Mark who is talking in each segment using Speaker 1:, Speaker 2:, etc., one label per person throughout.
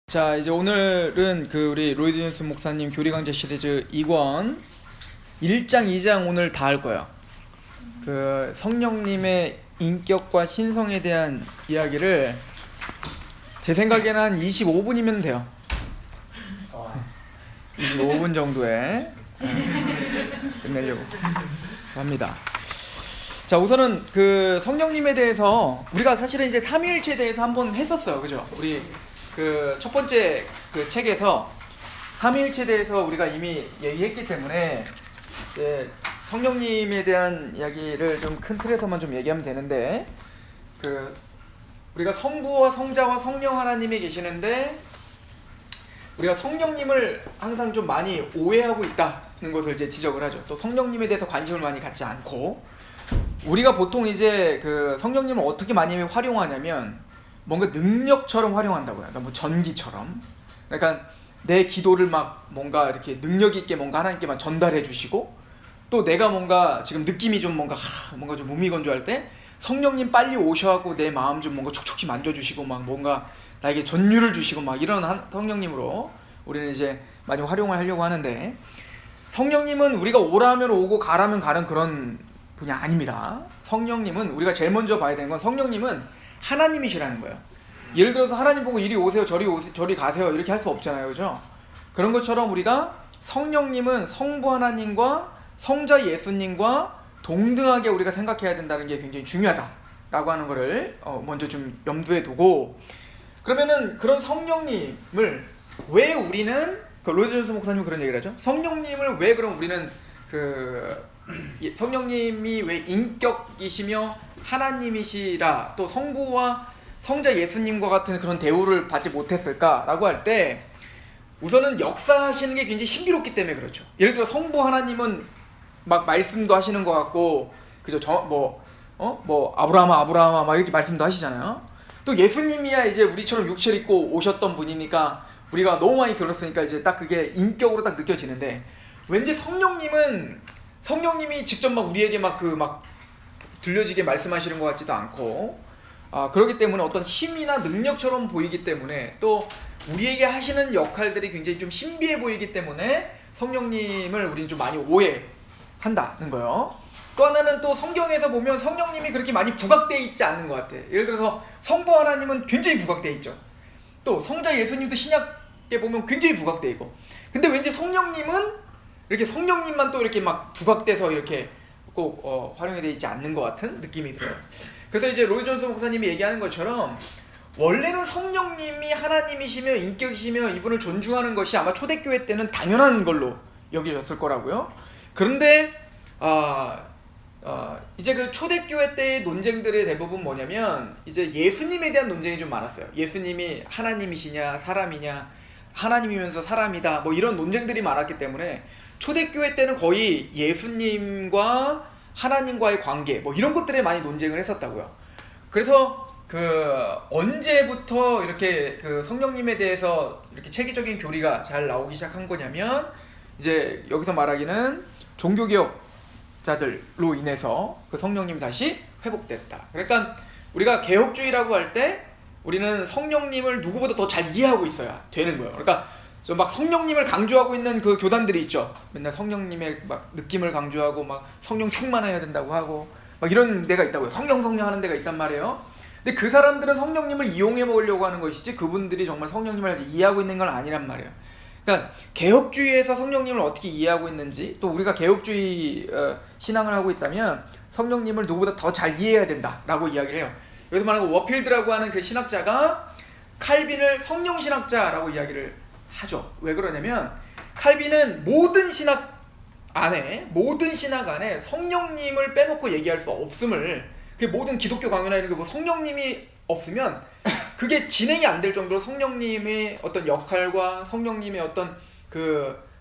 Speaker 1: 자, 이제 오늘은 우리 로이드 존스 목사님 교리 강좌 시리즈 2권 1장, 2장 오늘 다 할 거예요. 성령님의 인격과 신성에 대한 이야기를 제 생각에는 한 25분이면 돼요. 25분 정도에 끝내려고 합니다. 자, 우선은 성령님에 대해서 우리가 사실은 이제 삼위일체에 대해서 한번 했었어요. 그죠? 우리 첫 번째 책에서 삼위일체에 대해서 우리가 이미 얘기했기 때문에 이제 성령님에 대한 이야기를 좀 큰 틀에서만 좀 얘기하면 되는데, 우리가 성부와 성자와 성령 하나님이 계시는데 우리가 성령님을 항상 좀 많이 오해하고 있다는 것을 이제 지적을 하죠. 또 성령님에 대해서 관심을 많이 갖지 않고, 우리가 보통 이제 성령님을 어떻게 많이 활용하냐면 뭔가 능력처럼 활용한다고요. 그러니까 뭐 전기처럼. 그러니까 내 기도를 막 뭔가 이렇게 능력 있게 뭔가 하나님께만 전달해 주시고, 또 내가 뭔가 지금 느낌이 좀 뭔가 좀 무미건조할 때 성령님 빨리 오셔갖고 내 마음 좀 뭔가 촉촉히 만져주시고 막 뭔가 나에게 전율을 주시고 막 이런 성령님으로 우리는 이제 많이 활용을 하려고 하는데, 성령님은 우리가 오라면 오고 가라면 가는 그런 분이 아닙니다. 성령님은 우리가 제일 먼저 봐야 되는 건 성령님은 하나님이시라는 거예요. 예를 들어서 하나님 보고 이리 오세요, 저리 가세요 이렇게 할 수 없잖아요. 그죠? 그런 것처럼 우리가 성령님은 성부 하나님과 성자 예수님과 동등하게 우리가 생각해야 된다는 게 굉장히 중요하다라고 하는 거를 먼저 좀 염두에 두고, 그러면은 그런 성령님을 왜 우리는 로이드 존스 목사님은 그런 얘기를 하죠. 성령님을 왜 그럼 우리는 성령님이 왜 인격이시며 하나님이시라 또 성부와 성자 예수님과 같은 그런 대우를 받지 못했을까라고 할 때, 우선은 역사하시는 게 굉장히 신비롭기 때문에 그렇죠. 예를 들어 성부 하나님은 막 말씀도 하시는 것 같고, 그죠? 아브라함아 막 이렇게 말씀도 하시잖아요. 또 예수님이야 이제 우리처럼 육체를 입고 오셨던 분이니까 우리가 너무 많이 들었으니까 이제 딱 그게 인격으로 딱 느껴지는데, 왠지 성령님이 직접 막 우리에게 막 들려지게 말씀하시는 것 같지도 않고, 그렇기 때문에 어떤 힘이나 능력처럼 보이기 때문에, 또 우리에게 하시는 역할들이 굉장히 좀 신비해 보이기 때문에 성령님을 우리는 좀 많이 오해한다는 거예요. 또 하나는 또 성경에서 보면 성령님이 그렇게 많이 부각되어 있지 않는 것 같아요. 예를 들어서 성부 하나님은 굉장히 부각되어 있죠. 또 성자 예수님도 신약에 보면 굉장히 부각되어 있고, 근데 왠지 성령님은 이렇게 성령님만 또 이렇게 막 부각돼서 이렇게 꼭 활용이 되어 있지 않는 것 같은 느낌이 들어요. 그래서 이제 로이 존스 목사님이 얘기하는 것처럼 원래는 성령님이 하나님이시며 인격이시며 이분을 존중하는 것이 아마 초대교회 때는 당연한 걸로 여겨졌을 거라고요. 그런데 이제 초대교회 때의 논쟁들의 대부분 뭐냐면 이제 예수님에 대한 논쟁이 좀 많았어요. 예수님이 하나님이시냐 사람이냐, 하나님이면서 사람이다, 뭐 이런 논쟁들이 많았기 때문에 초대교회 때는 거의 예수님과 하나님과의 관계 뭐 이런 것들에 많이 논쟁을 했었다고요. 그래서 언제부터 이렇게 성령님에 대해서 이렇게 체계적인 교리가 잘 나오기 시작한 거냐면, 이제 여기서 말하기는 종교개혁자들로 인해서 성령님이 다시 회복됐다. 그러니까 우리가 개혁주의라고 할 때 우리는 성령님을 누구보다 더 잘 이해하고 있어야 되는 거예요. 그러니까 좀 막 성령님을 강조하고 있는 교단들이 있죠. 맨날 성령님의 막 느낌을 강조하고 막 성령 충만해야 된다고 하고 막 이런 데가 있다고요. 성령 하는 데가 있단 말이에요. 근데 그 사람들은 성령님을 이용해 먹으려고 하는 것이지 그분들이 정말 성령님을 이해하고 있는 건 아니란 말이에요. 그러니까 개혁주의에서 성령님을 어떻게 이해하고 있는지, 또 우리가 개혁주의 신앙을 하고 있다면 성령님을 누구보다 더 잘 이해해야 된다라고 이야기를 해요. 여기서 말하는 워필드라고 하는 그 신학자가 칼빈을 성령신학자라고 이야기를 하죠. 왜 그러냐면 칼빈은 모든 신학 안에 성령님을 빼놓고 얘기할 수 없음을, 모든 기독교 강요나 이런 게 뭐 성령님이 없으면 그게 진행이 안 될 정도로 성령님의 어떤 역할과 성령님의 어떤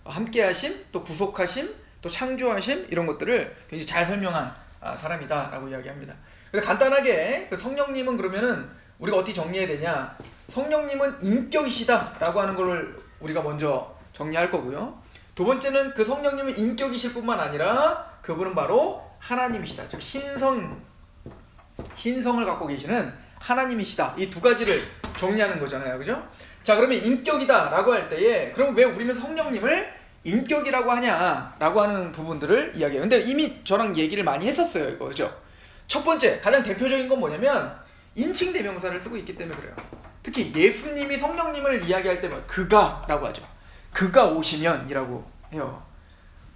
Speaker 1: 함께하심, 또 구속하심, 또 창조하심, 이런 것들을 굉장히 잘 설명한 사람이다라고 이야기합니다. 그래서 간단하게 성령님은 그러면은 우리가 어떻게 정리해야 되냐? 성령님은 인격이시다라고 하는 걸 우리가 먼저 정리할 거고요. 두 번째는 성령님은 인격이실 뿐만 아니라 그분은 바로 하나님이시다. 즉 신성을 갖고 계시는 하나님이시다. 이 두 가지를 정리하는 거잖아요. 그죠? 자, 그러면 인격이다라고 할 때에 그럼 왜 우리는 성령님을 인격이라고 하냐라고 하는 부분들을 이야기해요. 근데 이미 저랑 얘기를 많이 했었어요, 이거. 그죠? 첫 번째, 가장 대표적인 건 뭐냐면 인칭 대명사를 쓰고 있기 때문에 그래요. 특히 예수님이 성령님을 이야기할 때면 그가라고 하죠. 그가 오시면이라고 해요.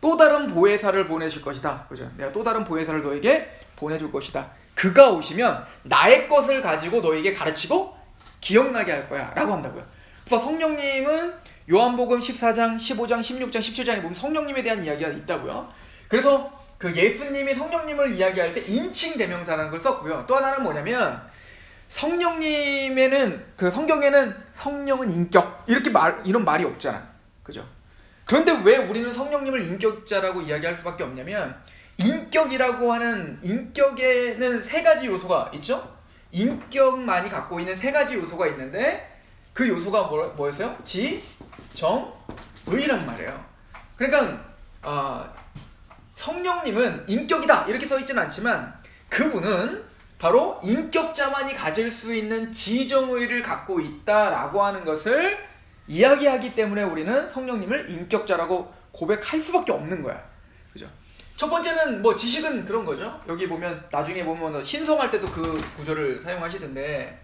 Speaker 1: 또 다른 보혜사를 보내줄 것이다. 그죠? 내가 또 다른 보혜사를 너에게 보내줄 것이다. 그가 오시면 나의 것을 가지고 너에게 가르치고 기억나게 할 거야 라고 한다고요. 그래서 성령님은 요한복음 14장, 15장, 16장, 17장에 보면 성령님에 대한 이야기가 있다고요. 그래서 그 예수님이 성령님을 이야기할 때 인칭 대명사라는 걸 썼고요. 또 하나는 뭐냐면 성령님에는 그 성경에는 성령은 인격 이런 말이 없잖아. 그죠? 그런데 왜 우리는 성령님을 인격자라고 이야기할 수밖에 없냐면 인격이라고 하는 인격에는 세 가지 요소가 있죠? 인격만이 갖고 있는 세 가지 요소가 있는데 그 요소가 뭐였어요? 지, 정, 의란 말이에요. 그러니까 성령님은 인격이다 이렇게 써있지는 않지만 그분은 바로 인격자만이 가질 수 있는 지정의를 갖고 있다라고 하는 것을 이야기하기 때문에 우리는 성령님을 인격자라고 고백할 수밖에 없는 거야. 그죠? 첫 번째는 뭐 지식은 그런 거죠. 여기 보면 나중에 보면 신성할 때도 그 구절을 사용하시던데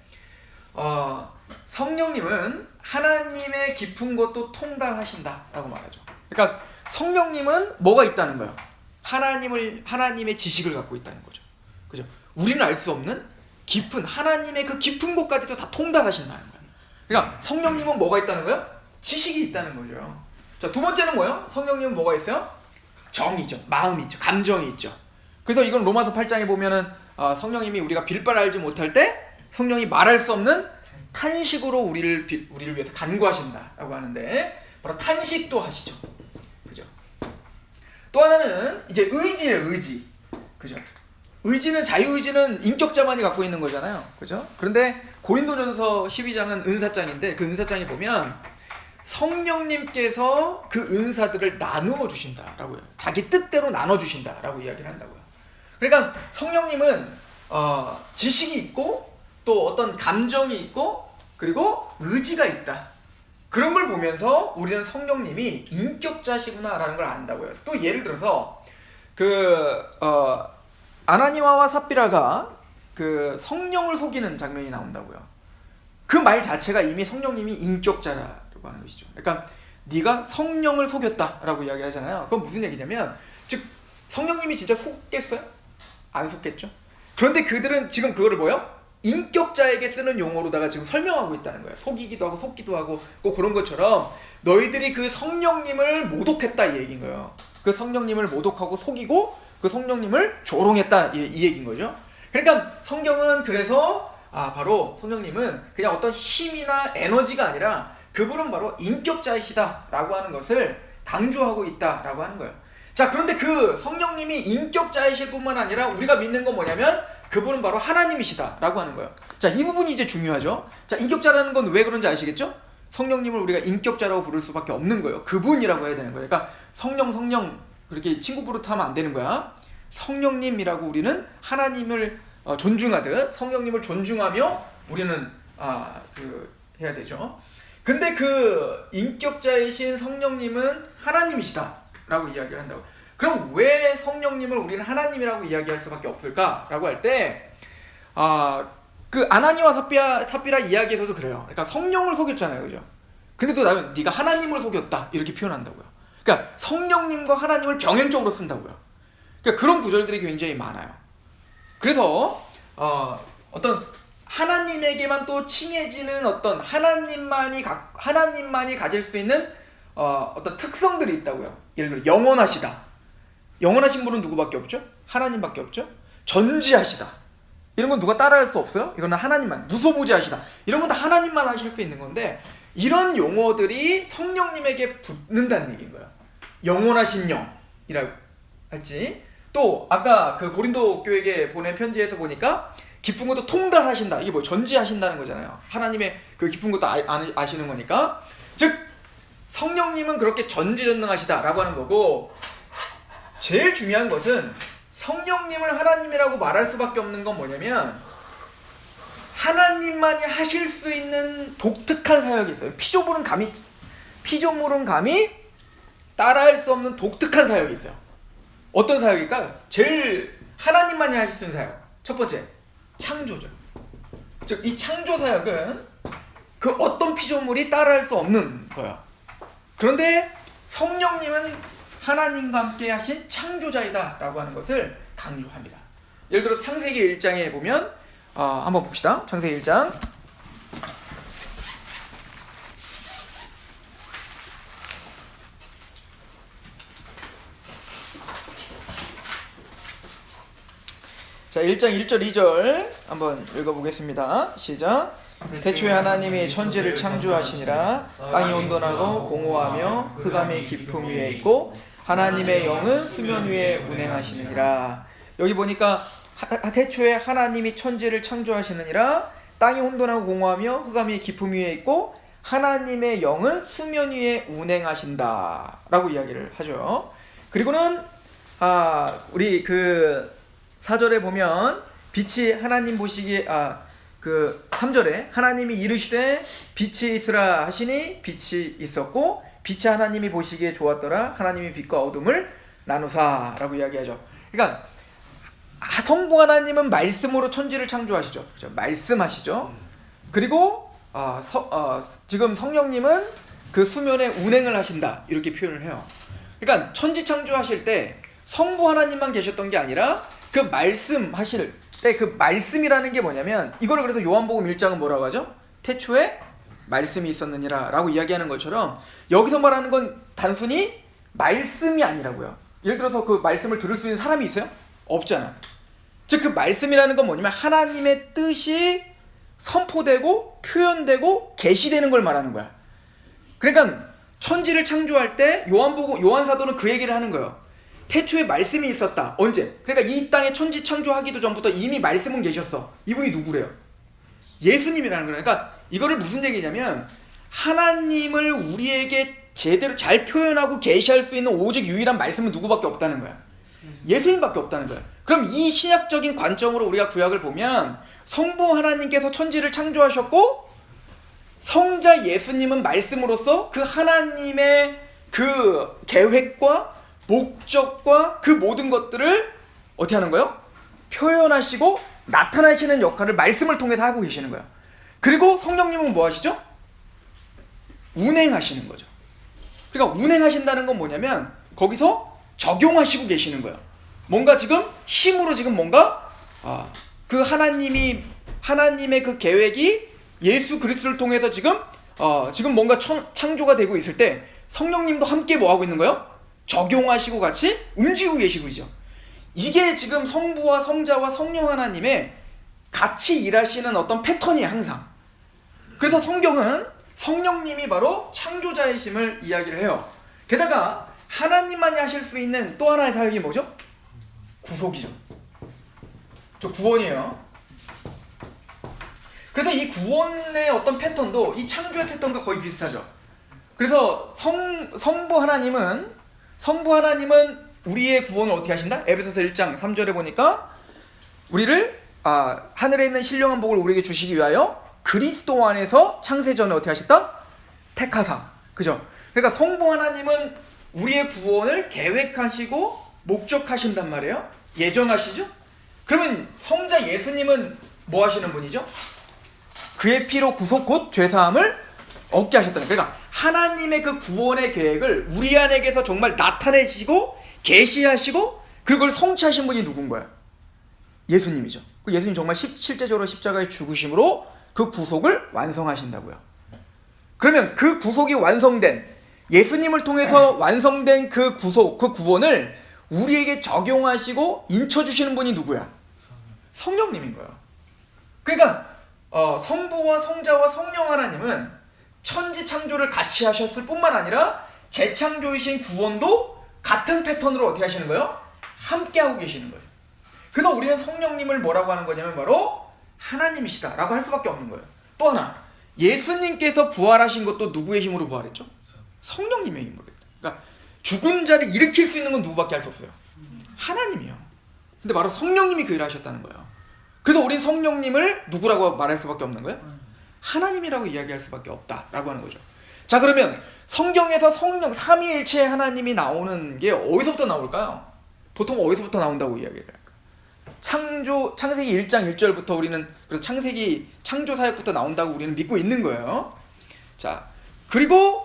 Speaker 1: 성령님은 하나님의 깊은 것도 통달하신다라고 말하죠. 그러니까 성령님은 뭐가 있다는 거예요? 하나님의 지식을 갖고 있다는 거죠. 그죠? 우리는 알 수 없는 깊은 하나님의 그 깊은 곳까지도 다 통달하신다는 거예요. 그러니까 성령님은 뭐가 있다는 거예요? 지식이 있다는 거죠. 자, 두 번째는 뭐예요? 성령님은 뭐가 있어요? 정이죠. 마음이 있죠. 감정이 있죠. 그래서 이건 로마서 8장에 보면은 성령님이 우리가 빌바를 알지 못할 때 성령이 말할 수 없는 탄식으로 우리를 위해서 간구하신다라고 하는데 바로 탄식도 하시죠. 그죠? 또 하나는 이제 의지예요. 의지. 그죠? 의지는 자유의지는 인격자만이 갖고 있는 거잖아요. 그죠? 그런데 고린도전서 12장은 은사장인데 그 은사장에 보면 성령님께서 그 은사들을 나누어 주신다라고 해요. 자기 뜻대로 나눠 주신다라고 이야기를 한다고요. 그러니까 성령님은 지식이 있고 또 어떤 감정이 있고 그리고 의지가 있다. 그런 걸 보면서 우리는 성령님이 인격자시구나라는 걸 안다고요. 또 예를 들어서 아나니아와 삽비라가 그 성령을 속이는 장면이 나온다고요. 그 말 자체가 이미 성령님이 인격자라고 하는 것이죠. 그러니까 네가 성령을 속였다라고 이야기하잖아요. 그건 무슨 얘기냐면 즉 성령님이 진짜 속겠어요? 안 속겠죠. 그런데 그들은 지금 그거를 뭐요? 인격자에게 쓰는 용어로다가 지금 설명하고 있다는 거예요. 속이기도 하고 속기도 하고 꼭 그런 것처럼 너희들이 그 성령님을 모독했다 이 얘기인 거예요. 그 성령님을 모독하고 속이고 그 성령님을 조롱했다 이 얘기인 거죠. 그러니까 성경은 그래서 바로 성령님은 그냥 어떤 힘이나 에너지가 아니라 그분은 바로 인격자이시다라고 하는 것을 강조하고 있다라고 하는 거예요. 자, 그런데 그 성령님이 인격자이실 뿐만 아니라 우리가 믿는 건 뭐냐면 그분은 바로 하나님이시다라고 하는 거예요. 자, 이 부분이 이제 중요하죠. 자, 인격자라는 건 왜 그런지 아시겠죠? 성령님을 우리가 인격자라고 부를 수밖에 없는 거예요. 그분이라고 해야 되는 거예요. 그러니까 성령 그렇게 친구 부르트하면 안 되는 거야. 성령님이라고 우리는 하나님을 존중하듯 성령님을 존중하며 우리는 해야 되죠. 근데 그 인격자이신 성령님은 하나님이시다라고 이야기를 한다고. 그럼 왜 성령님을 우리는 하나님이라고 이야기할 수밖에 없을까라고 할 때 그 아나니와 삽비라 이야기에서도 그래요. 그러니까 성령을 속였잖아요, 그죠? 근데 또 나는 네가 하나님을 속였다 이렇게 표현한다고요. 그러니까 성령님과 하나님을 병행적으로 쓴다고요. 그러니까 그런 구절들이 굉장히 많아요. 그래서 어떤 하나님에게만 또 칭해지는 어떤 하나님만이 가질 수 있는 어떤 특성들이 있다고요. 예를 들어 영원하시다. 영원하신 분은 누구밖에 없죠? 하나님밖에 없죠? 전지하시다. 이런 건 누가 따라할 수 없어요? 이거는 하나님만. 무소부지하시다. 이런 건 다 하나님만 하실 수 있는 건데 이런 용어들이 성령님에게 붙는다는 얘기인 거예요. 영원하신 영이라고 할지 또 아까 그 고린도 교회에 보낸 편지에서 보니까 깊은 것도 통달하신다. 이게 뭐 전지하신다는 거잖아요. 하나님의 그 깊은 것도 아시는 거니까. 즉 성령님은 그렇게 전지전능하시다라고 하는 거고 제일 중요한 것은 성령님을 하나님이라고 말할 수밖에 없는 건 뭐냐면 하나님만이 하실 수 있는 독특한 사역이 있어요. 피조물은 감히 따라할 수 없는 독특한 사역이 있어요. 어떤 사역일까요? 제일 하나님만이 하실 수 있는 사역. 첫 번째, 창조죠. 즉, 이 창조 사역은 그 어떤 피조물이 따라할 수 없는 거예요. 그런데 성령님은 하나님과 함께 하신 창조자이다 라고 하는 것을 강조합니다. 예를 들어 창세기 1장에 보면 한번 봅시다. 창세기 1장 자, 1장 1절 2절 한번 읽어보겠습니다. 시작. 태초에 하나님이 천지를 창조하시니라. 땅이 온돈하고 공허하며 흑암의 깊음 위에 있고 하나님의 영은 수면 위에 운행하시느니라. 여기 보니까 태초에 하나님이 천지를 창조하시느니라. 땅이 혼돈하고 공허하며 흑암의 깊음 위에 있고 하나님의 영은 수면 위에 운행하신다 라고 이야기를 하죠. 그리고는 우리 그 4절에 보면 빛이 하나님 보시기에 그 3절에 하나님이 이르시되 빛이 있으라 하시니 빛이 있었고 빛이 하나님이 보시기에 좋았더라. 하나님이 빛과 어둠을 나누사 라고 이야기하죠. 그러니까 성부 하나님은 말씀으로 천지를 창조하시죠. 그렇죠? 말씀하시죠. 그리고 지금 성령님은 그 수면에 운행을 하신다 이렇게 표현을 해요. 그러니까 천지 창조하실 때 성부 하나님만 계셨던 게 아니라 그 말씀하실 때 그 말씀이라는 게 뭐냐면 이거를 그래서 요한복음 1장은 뭐라고 하죠? 태초에 말씀이 있었느니라 라고 이야기하는 것처럼 여기서 말하는 건 단순히 말씀이 아니라고요. 예를 들어서 그 말씀을 들을 수 있는 사람이 있어요? 없잖아. 즉 그 말씀이라는 건 뭐냐면 하나님의 뜻이 선포되고 표현되고 계시되는 걸 말하는 거야. 그러니까 천지를 창조할 때 요한 사도는 그 얘기를 하는 거예요. 태초에 말씀이 있었다. 언제? 그러니까 이 땅에 천지 창조하기도 전부터 이미 말씀은 계셨어. 이분이 누구래요? 예수님이라는 거예요. 그러니까 이거를 무슨 얘기냐면 하나님을 우리에게 제대로 잘 표현하고 계시할 수 있는 오직 유일한 말씀은 누구밖에 없다는 거야. 예수님밖에 없다는 거야. 그럼 이 신약적인 관점으로 우리가 구약을 보면 성부 하나님께서 천지를 창조하셨고 성자 예수님은 말씀으로서 그 하나님의 그 계획과 목적과 그 모든 것들을 어떻게 하는 거예요? 표현하시고 나타나시는 역할을 말씀을 통해서 하고 계시는 거예요. 그리고 성령님은 뭐 하시죠? 운행하시는 거죠. 그러니까 운행하신다는 건 뭐냐면 거기서 적용하시고 계시는 거예요. 뭔가 지금 힘으로 지금 뭔가 그 하나님의 그 계획이 예수 그리스도를 통해서 지금 뭔가 창조가 되고 있을 때 성령님도 함께 뭐 하고 있는 거예요? 적용하시고 같이 움직이고 계시고 있죠. 이게 지금 성부와 성자와 성령 하나님의 같이 일하시는 어떤 패턴이에요, 항상. 그래서 성경은 성령님이 바로 창조자이심을 이야기를 해요. 게다가 하나님만이 하실 수 있는 또 하나의 사역이 뭐죠? 구속이죠. 저 구원이에요. 그래서 이 구원의 어떤 패턴도 이 창조의 패턴과 거의 비슷하죠. 그래서 성부 하나님은 우리의 구원을 어떻게 하신다? 에베소서 1장 3절에 보니까 우리를 하늘에 있는 신령한 복을 우리에게 주시기 위하여 그리스도 안에서 창세 전에 어떻게 하셨다? 택하사. 그죠? 그러니까 성부 하나님은 우리의 구원을 계획하시고 목적하신단 말이에요. 예정하시죠? 그러면 성자 예수님은 뭐 하시는 분이죠? 그의 피로 구속 곧 죄사함을 얻게 하셨다는. 그러니까 하나님의 그 구원의 계획을 우리 안에게서 정말 나타내시고 계시하시고 그걸 성취하신 분이 누군 거야? 예수님이죠. 예수님 정말 실제적으로 십자가의 죽으심으로 그 구속을 완성하신다고요. 그러면 그 구속이 완성된 예수님을 통해서 완성된 그 구속, 그 구원을 우리에게 적용하시고 인쳐주시는 분이 누구야? 성령님인 거예요. 그러니까 성부와 성자와 성령 하나님은 천지 창조를 같이 하셨을 뿐만 아니라 재창조이신 구원도 같은 패턴으로 어떻게 하시는 거예요? 함께 하고 계시는 거예요. 그래서 우리는 성령님을 뭐라고 하는 거냐면 바로 하나님이시다 라고 할 수밖에 없는 거예요. 또 하나, 예수님께서 부활하신 것도 누구의 힘으로 부활했죠? 성령님의 힘으로. 그러니까 죽은 자를 일으킬 수 있는 건 누구밖에 할 수 없어요? 하나님이요. 근데 바로 성령님이 그 일을 하셨다는 거예요. 그래서 우린 성령님을 누구라고 말할 수밖에 없는 거예요? 하나님이라고 이야기할 수밖에 없다라고 하는 거죠. 자, 그러면 성경에서 성령 삼위일체 하나님이 나오는 게 어디서부터 나올까요? 보통 어디서부터 나온다고 이야기를 할까요? 창세기 1장 1절부터 우리는 그래서 창세기 창조 사역부터 나온다고 우리는 믿고 있는 거예요. 자, 그리고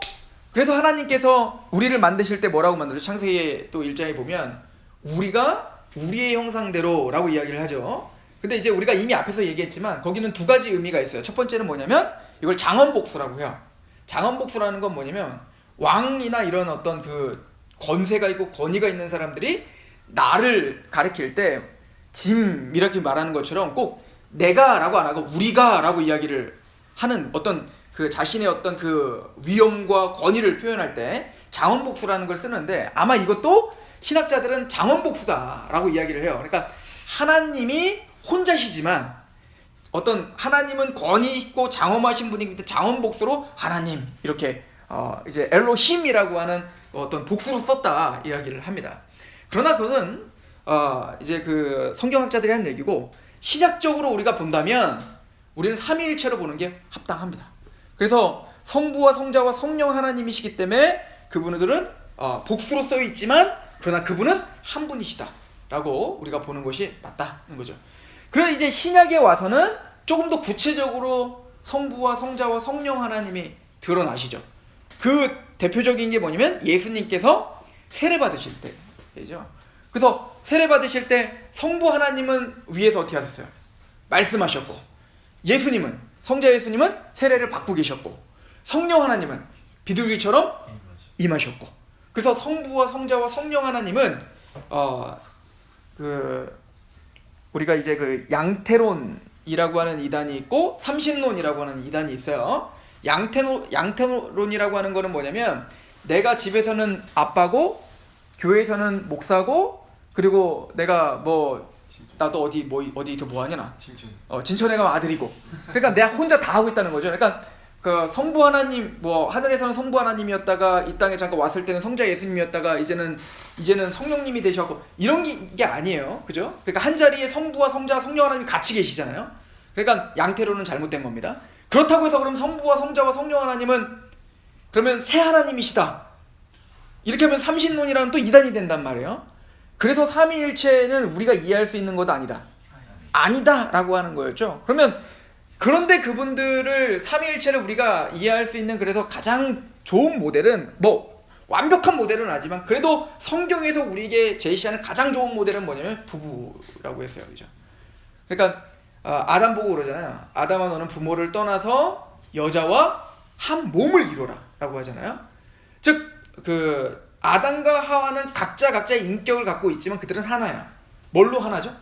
Speaker 1: 그래서 하나님께서 우리를 만드실 때 뭐라고 만들죠? 창세기 또 1장에 보면 우리가 우리의 형상대로라고 이야기를 하죠. 근데 이제 우리가 이미 앞에서 얘기했지만 거기는 두 가지 의미가 있어요. 첫 번째는 뭐냐면 이걸 장원복수라고 해요. 장원복수라는 건 뭐냐면 왕이나 이런 어떤 그 권세가 있고 권위가 있는 사람들이 나를 가리킬 때 짐 이렇게 말하는 것처럼 꼭 내가라고 안 하고 우리가라고 이야기를 하는 어떤 그 자신의 어떤 그 위엄과 권위를 표현할 때 장원복수라는 걸 쓰는데 아마 이것도 신학자들은 장원복수다라고 이야기를 해요. 그러니까 하나님이 혼자시지만 어떤 하나님은 권위 있고 장엄하신 분이기 때문에 장원복수로 하나님 이렇게 이제 엘로힘이라고 하는 어떤 복수로 썼다 이야기를 합니다. 그러나 그것은 이제 그 성경학자들이 한 얘기고 신학적으로 우리가 본다면 우리는 삼위일체로 보는 게 합당합니다. 그래서 성부와 성자와 성령 하나님이시기 때문에 그분들은 복수로 써 있지만 그러나 그분은 한 분이시다라고 우리가 보는 것이 맞다는 거죠. 그래서 이제 신약에 와서는 조금 더 구체적으로 성부와 성자와 성령 하나님이 드러나시죠. 그 대표적인 게 뭐냐면 예수님께서 세례 받으실 때죠. 그래서 세례 받으실 때 성부 하나님은 위에서 어떻게 하셨어요? 말씀하셨고, 예수님은 성자 예수님은 세례를 받고 계셨고, 성령 하나님은 비둘기처럼 임하셨고. 그래서 성부와 성자와 성령 하나님은 우리가 이제 그 양태론이라고 하는 이단이 있고 삼신론이라고 하는 이단이 있어요. 양태론이라고 하는 거는 뭐냐면 내가 집에서는 아빠고 교회에서는 목사고 그리고 내가 뭐 나도 어디서 뭐 하냐 나 진천에 가면 아들이고 그러니까 내가 혼자 다 하고 있다는 거죠. 그러니까 그 성부 하나님 뭐 하늘에서는 성부 하나님이었다가 이 땅에 잠깐 왔을 때는 성자 예수님이었다가 이제는 성령님이 되셨고 이런 게 아니에요. 그죠? 그러니까 한 자리에 성부와 성자와 성령 하나님이 같이 계시잖아요. 그러니까 양태로는 잘못된 겁니다. 그렇다고 해서 그럼 성부와 성자와 성령 하나님은 그러면 새 하나님이시다. 이렇게 하면 삼신론이라는 또 이단이 된단 말이에요. 그래서 삼위일체는 우리가 이해할 수 있는 것도 아니다라고 하는 거였죠. 그런데 그분들을 삼위일체를 우리가 이해할 수 있는 그래서 가장 좋은 모델은 뭐 완벽한 모델은 아니지만 그래도 성경에서 우리에게 제시하는 가장 좋은 모델은 뭐냐면 부부라고 했어요. 그죠? 그러니까 아담 보고 그러잖아요. 아담아 너는 부모를 떠나서 여자와 한 몸을 이루라 라고 하잖아요. 즉 그 아담과 하와는 각자의 인격을 갖고 있지만 그들은 하나야. 뭘로 하나죠?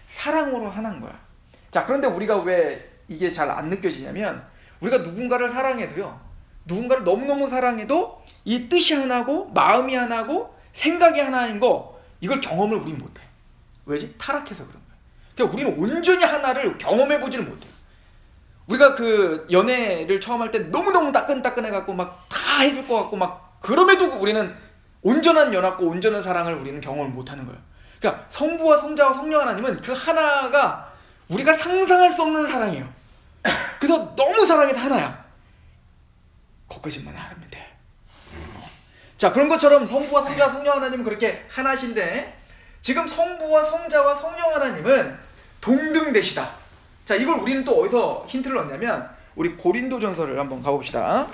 Speaker 1: 사랑으로 하나인 거야. 자, 그런데 우리가 왜 이게 잘 안 느껴지냐면 우리가 누군가를 사랑해도요, 누군가를 너무너무 사랑해도 이 뜻이 하나고 마음이 하나고 생각이 하나인 거 이걸 경험을 우린 못해. 왜지? 타락해서 그런 거야. 그러니까 우리는 온전히 하나를 경험해보지를 못해요. 우리가 그 연애를 처음 할 때 너무너무 따끈따끈해갖고 막 다 해줄 것 같고 막 그럼에도 우리는 온전한 연합과 온전한 사랑을 우리는 경험을 못하는 거예요. 그러니까 성부와 성자와 성령 하나님은 그 하나가 우리가 상상할 수 없는 사랑이에요. 그래서 너무 사랑해서 하나야. 거기까지만 하면 돼. 자, 그런 것처럼 성부와 성자와 성령 하나님은 그렇게 하나신데 지금 성부와 성자와 성령 하나님은 동등되시다. 자, 이걸 우리는 또 어디서 힌트를 얻냐면 우리 고린도전서를 한번 가봅시다.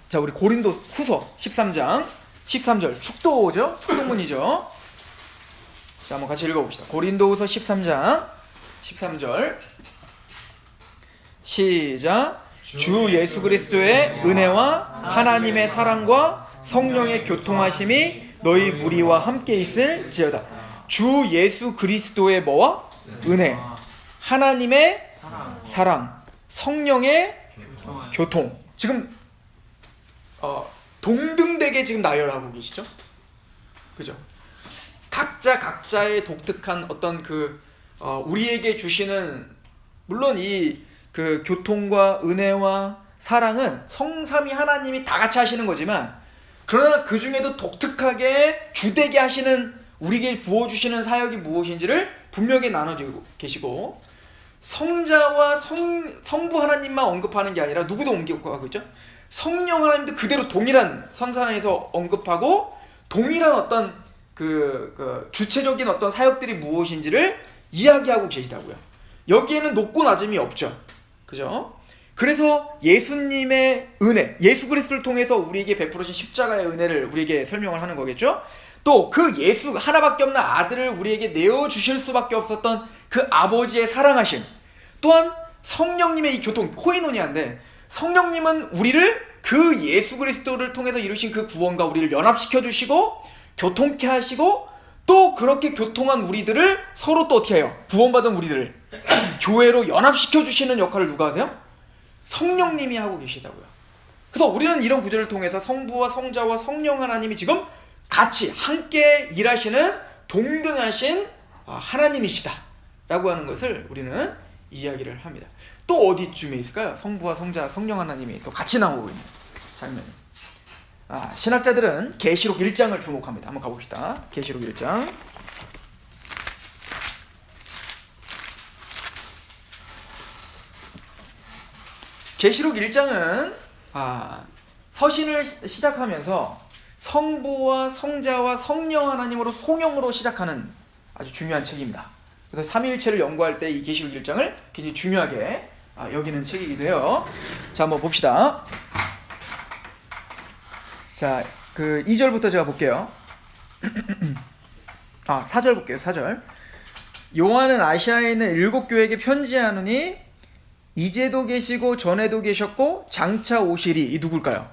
Speaker 1: 자, 우리 고린도 후서 13장 13절 축도죠? 축도문이죠. 자, 한번 같이 읽어봅시다. 고린도 후서 13장 13절 시작. 주 예수 그리스도의 은혜와 하나님의 사랑과 성령의 교통하심이 너희 무리와 함께 있을지어다. 주 예수 그리스도의 뭐와? 은혜, 하나님의 사랑, 성령의 교통. 지금 동등되게 지금 나열하고 계시죠? 그죠? 각자의 독특한 어떤 우리에게 주시는, 물론 이 그 교통과 은혜와 사랑은 성삼위 하나님이 다 같이 하시는 거지만 그러나 그 중에도 독특하게 주되게 하시는 우리에게 부어주시는 사역이 무엇인지를 분명히 나눠주고 계시고, 성자와 성부 하나님만 언급하는 게 아니라 누구도 언급하고 있죠. 성령 하나님도 그대로 동일한 선산에서 언급하고 동일한 어떤 그 주체적인 어떤 사역들이 무엇인지를 이야기하고 계시다고요. 여기에는 높고 낮음이 없죠. 그죠? 그래서 예수님의 은혜, 예수 그리스도를 통해서 우리에게 베풀어진 십자가의 은혜를 우리에게 설명을 하는 거겠죠. 또 그 예수 하나밖에 없는 아들을 우리에게 내어주실 수밖에 없었던 그 아버지의 사랑하심, 또한 성령님의 이 교통, 코이노니아인데, 성령님은 우리를 그 예수 그리스도를 통해서 이루신 그 구원과 우리를 연합시켜 주시고 교통케 하시고, 또 그렇게 교통한 우리들을 서로 또 어떻게 해요? 구원받은 우리들을 교회로 연합시켜 주시는 역할을 누가 하세요? 성령님이 하고 계시다고요. 그래서 우리는 이런 구절을 통해서 성부와 성자와 성령 하나님이 지금 같이 함께 일하시는 동등하신 하나님이시다 라고 하는 것을 우리는 이야기를 합니다. 또 어디쯤에 있을까요? 성부와 성자, 성령 하나님이 또 같이 나오고 있는 장면이. 신학자들은 계시록 1장을 주목합니다. 한번 가봅시다. 계시록 1장. 계시록 1장은 서신을 시작하면서 성부와 성자와 성령 하나님으로 송영으로 시작하는 아주 중요한 책입니다. 그래서 삼위일체를 연구할 때 이 계시록 1장을 굉장히 중요하게 여기는 책이기도 해요. 자, 한번 봅시다. 자, 그 2절부터 제가 볼게요. 4절 볼게요. 4절. 요한은 아시아에 있는 7교회에게 편지하노니 이제도 계시고 전에도 계셨고 장차 오시리. 이 누굴까요?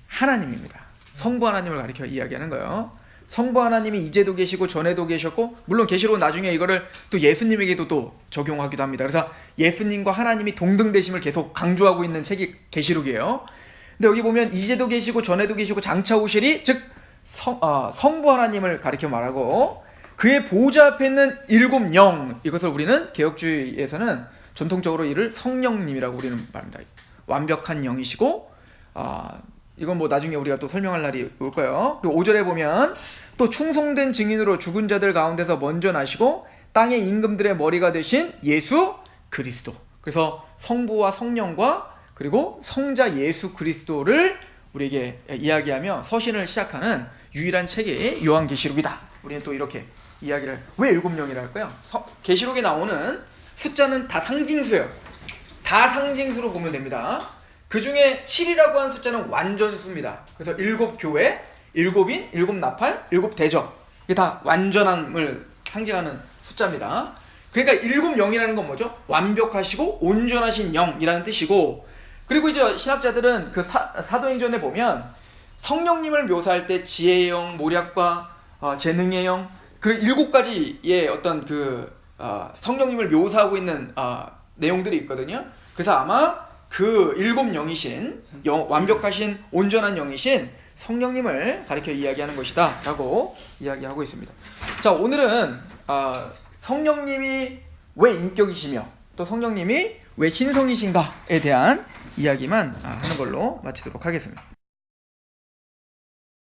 Speaker 1: 하나님입니다. 성부 하나님을 가리켜 이야기하는 거예요. 성부 하나님이 이제도 계시고 전에도 계셨고, 물론 계시록은 나중에 이거를 또 예수님에게도 또 적용하기도 합니다. 그래서 예수님과 하나님이 동등되심을 계속 강조하고 있는 책이 계시록이에요. 근데 여기 보면 이제도 계시고 전에도 계시고 장차 오시리, 즉 성부 하나님을 가리켜 말하고, 그의 보좌 앞에 있는 7 영, 이것을 우리는 개혁주의에서는 전통적으로 이를 성령님이라고 우리는 말합니다. 완벽한 영이시고, 이건 뭐 나중에 우리가 또 설명할 날이 올 거예요. 그리고 5절에 보면 또 충성된 증인으로 죽은 자들 가운데서 먼저 나시고 땅의 임금들의 머리가 되신 예수 그리스도. 그래서 성부와 성령과 그리고 성자 예수 그리스도를 우리에게 이야기하며 서신을 시작하는 유일한 책이 요한계시록이다. 우리는 또 이렇게 이야기를, 왜 7명이라 할까요? 계시록에 나오는 숫자는 다 상징수예요. 다 상징수로 보면 됩니다. 그 중에 7이라고 하는 숫자는 완전수입니다. 그래서 7교회, 7인, 7나팔, 7대적, 이게 다 완전함을 상징하는 숫자입니다. 그러니까 7영이라는 건 뭐죠? 완벽하시고 온전하신 영이라는 뜻이고, 그리고 이제 신학자들은 그 사도행전에 보면 성령님을 묘사할 때 지혜의 영, 모략과 재능의 영, 그 7가지의 어떤 성령님을 묘사하고 있는 내용들이 있거든요. 그래서 아마 그 7영이신 완벽하신 온전한 영이신 성령님을 가리켜 이야기하는 것이다 라고 이야기하고 있습니다. 자, 오늘은 성령님이 왜 인격이시며 또 성령님이 왜 신성이신가에 대한 이야기만 하는 걸로 마치도록 하겠습니다.